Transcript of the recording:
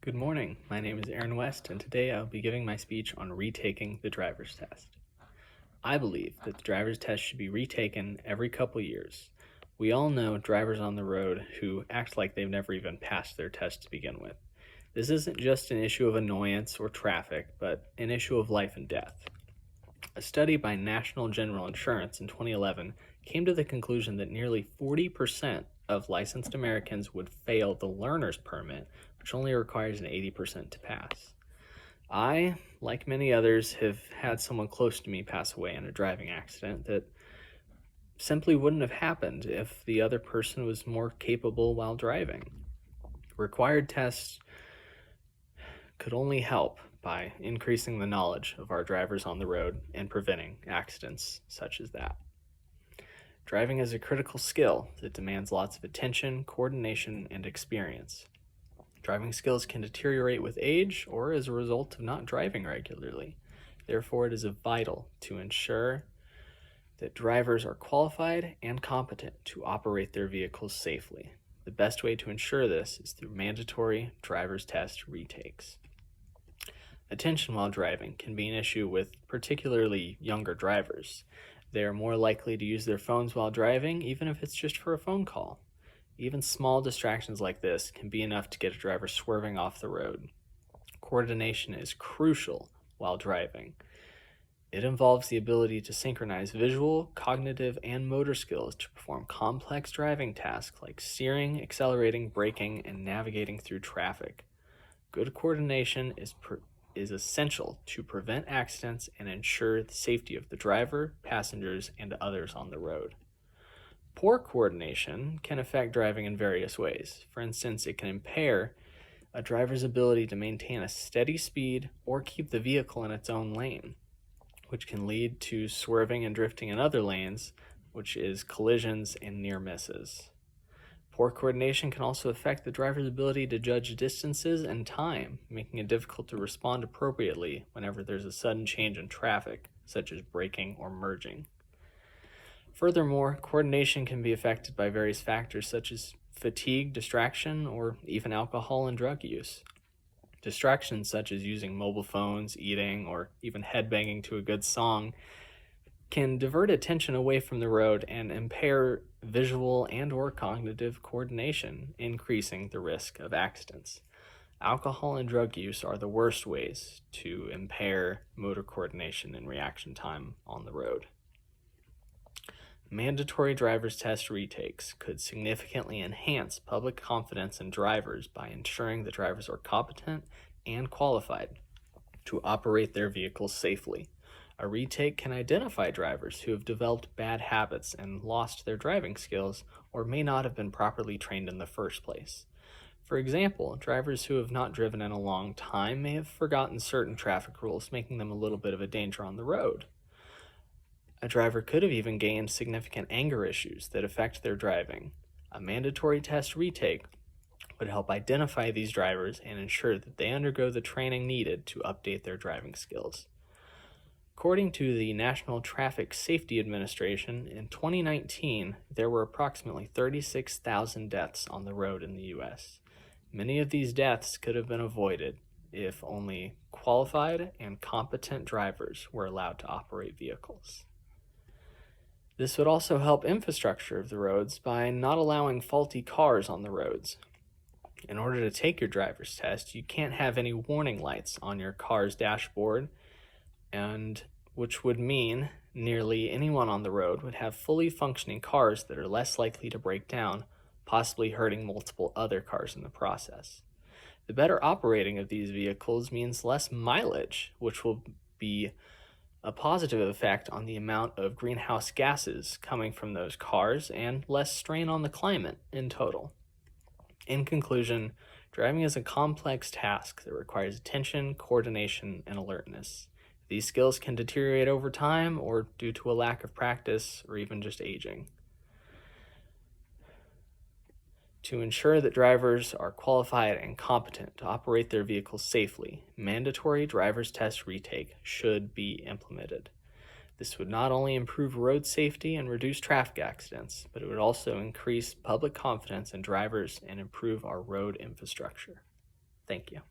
Good morning. My name is Aaron West, and today I'll be giving my speech on retaking the driver's test. I believe that the driver's test should be retaken every couple years. We all know drivers on the road who act like they've never even passed their test to begin with. This isn't just an issue of annoyance or traffic, but an issue of life and death. A study by National General Insurance in 2011 came to the conclusion that nearly 40% of licensed Americans would fail the learner's permit, which only requires an 80% to pass. I, like many others, have had someone close to me pass away in a driving accident that simply wouldn't have happened if the other person was more capable while driving. Required tests could only help by increasing the knowledge of our drivers on the road and preventing accidents such as that. Driving is a critical skill that demands lots of attention, coordination, and experience. Driving skills can deteriorate with age or as a result of not driving regularly. Therefore, it is vital to ensure that drivers are qualified and competent to operate their vehicles safely. The best way to ensure this is through mandatory driver's test retakes. Attention while driving can be an issue with particularly younger drivers. They are more likely to use their phones while driving, even if it's just for a phone call. Even small distractions like this can be enough to get a driver swerving off the road. Coordination is crucial while driving. It involves the ability to synchronize visual, cognitive, and motor skills to perform complex driving tasks like steering, accelerating, braking, and navigating through traffic. Good coordination is essential to prevent accidents and ensure the safety of the driver, passengers, and others on the road. Poor coordination can affect driving in various ways. For instance, it can impair a driver's ability to maintain a steady speed or keep the vehicle in its own lane, which can lead to swerving and drifting in other lanes, which is collisions and near misses. Poor coordination can also affect the driver's ability to judge distances and time, making it difficult to respond appropriately whenever there's a sudden change in traffic, such as braking or merging. Furthermore, coordination can be affected by various factors such as fatigue, distraction, or even alcohol and drug use. Distractions such as using mobile phones, eating, or even headbanging to a good song can divert attention away from the road and impair visual and or cognitive coordination, increasing the risk of accidents. Alcohol and drug use are the worst ways to impair motor coordination and reaction time on the road. Mandatory driver's test retakes could significantly enhance public confidence in drivers by ensuring that drivers are competent and qualified to operate their vehicles safely. A retake can identify drivers who have developed bad habits and lost their driving skills or may not have been properly trained in the first place. For example, drivers who have not driven in a long time may have forgotten certain traffic rules, making them a little bit of a danger on the road. A driver could have even gained significant anger issues that affect their driving. A mandatory test retake would help identify these drivers and ensure that they undergo the training needed to update their driving skills. According to the National Traffic Safety Administration, in 2019, there were approximately 36,000 deaths on the road in the U.S. Many of these deaths could have been avoided if only qualified and competent drivers were allowed to operate vehicles. This would also help infrastructure of the roads by not allowing faulty cars on the roads. In order to take your driver's test, you can't have any warning lights on your car's dashboard, and which would mean nearly anyone on the road would have fully functioning cars that are less likely to break down, possibly hurting multiple other cars in the process. The better operating of these vehicles means less mileage, which will be a positive effect on the amount of greenhouse gases coming from those cars and less strain on the climate in total. In conclusion, driving is a complex task that requires attention, coordination, and alertness. These skills can deteriorate over time or due to a lack of practice or even just aging. To ensure that drivers are qualified and competent to operate their vehicles safely, mandatory driver's test retake should be implemented. This would not only improve road safety and reduce traffic accidents, but it would also increase public confidence in drivers and improve our road infrastructure. Thank you.